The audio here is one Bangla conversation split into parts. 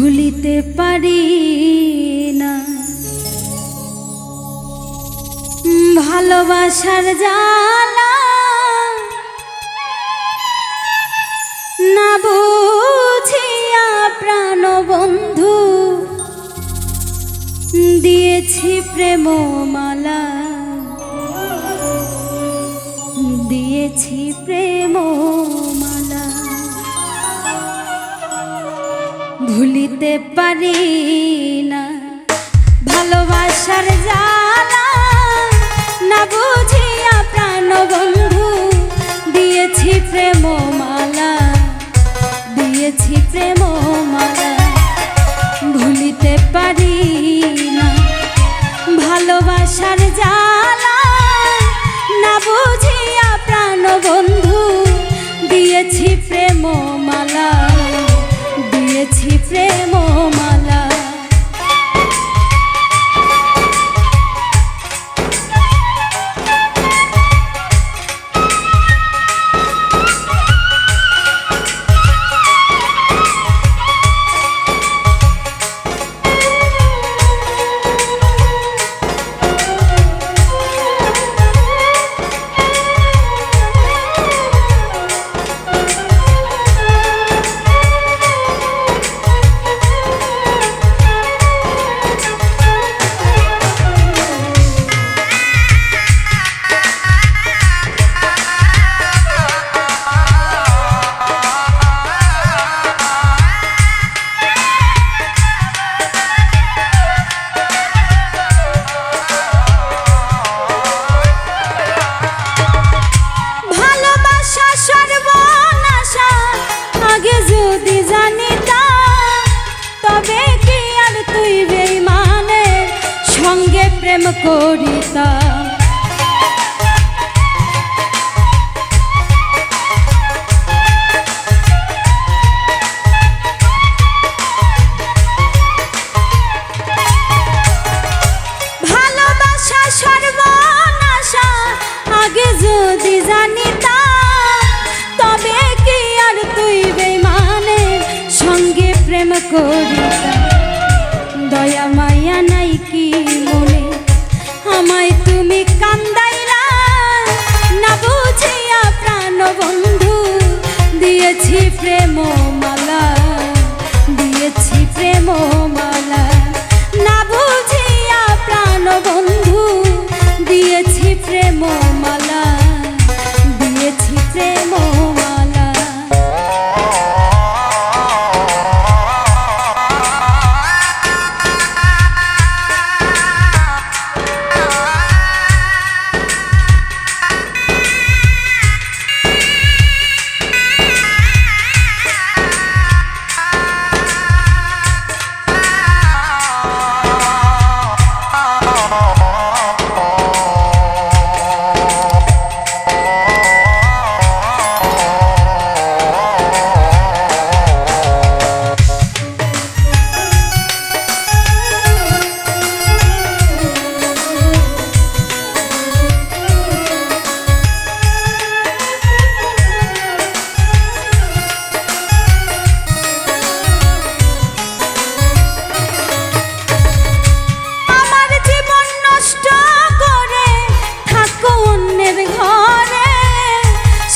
ভুলিতে পারি না ভালোবাসার জ্বালা, না বুঝিয়া প্রাণ বন্ধু দিয়েছি প্রেম মালা, দিয়েছি প্রেম মালা। ভুলিতে পারি না ভালোবাসার জ্বালা, না বুঝিয়া প্রাণ বন্ধু দিয়েছি প্রেম মালা, দিয়েছি প্রেম মালা। ভুলিতে পারি না ভালোবাসার জ্বালা, না বুঝিয়া প্রাণ বন্ধু দিয়েছি প্রেম মালা, দিয়েছি প্রেম মালা। প্রেম করিতাম ভালোবাসা সর্বনাশা আগে যদি জানিতাম, তবে কি আর তুই বেঈমানের সঙ্গে প্রেম করিতাম। দয়া মায়া নাই কি মনে আমায় তুমি কান্দাইলা, না বুঝিয়া প্রাণ বন্ধু দিয়েছি প্রেম মালা, দিয়েছি প্রেম মালা। না বুঝিয়া প্রাণ বন্ধু দিয়েছি প্রেম মালা, দিয়েছি প্রেম মালা।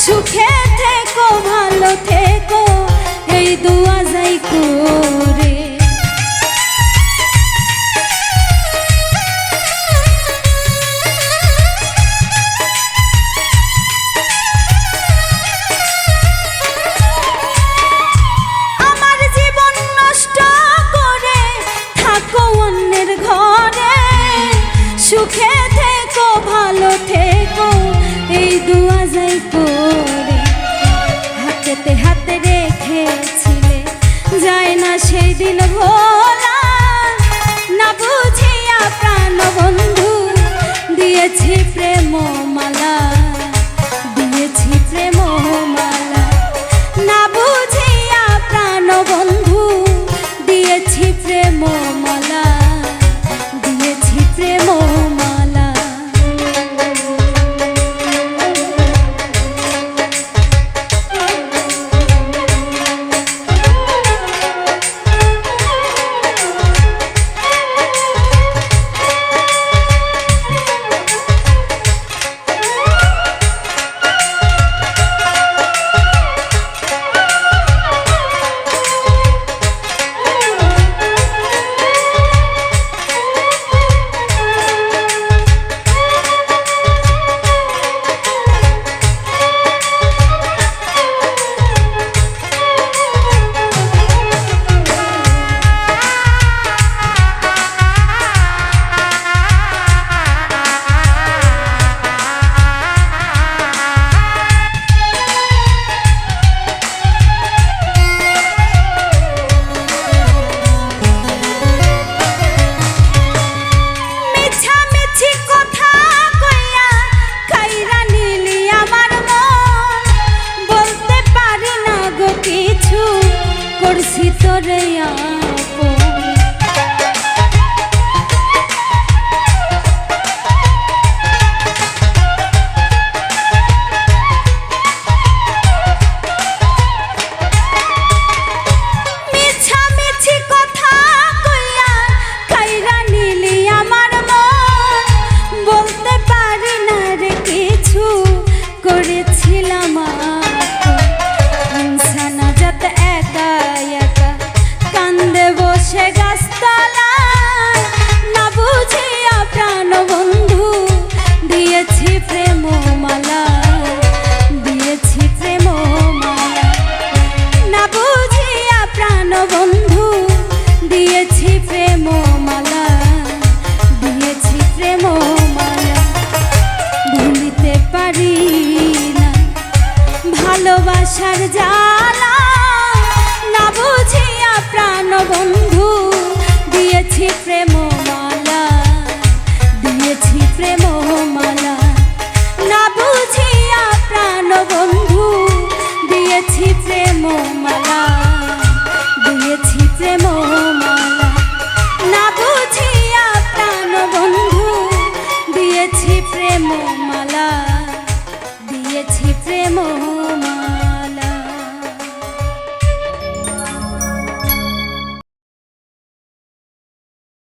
সুখে থেকো ভালো থেকো এই দুয়া যাই করে, আমার জীবন নষ্ট করে থাকো অন্যের ঘরে, সুখে থেকো ভালো থেকো এই দুয়া যাই করে। হাতেতে হাতে রেখেছিলে যায় না সেই দিন ভোলা, না বুঝিয়া প্রাণ বন্ধু দিয়েছি প্রেম মালা, দিয়েছি প্রেম মালা। না বুঝিয়া প্রাণ বন্ধু দিয়েছি প্রেম মালা, দিয়েছি প্রেম মালা। রে আপন। মিছামিছি কথা কইয়া কাইরা নিলি আমার মন, বলতে পারি না রে কিছু করেছিলাম ইনসানা যাত একা একা কান্দে বসে গাছতলায়, না বুঝিয়া প্রাণ বন্ধু দিয়েছি প্রেম মালা, দিয়েছি প্রেম মালা, না বুঝিয়া প্রাণ বন্ধু দিয়েছি প্রেম মালা, দিয়েছি প্রেম মালা। ভুলিতে পারি না ভালোবাসার জ্বালা, না বুঝিয়া প্রাণ বন্ধু দিয়েছি প্রেম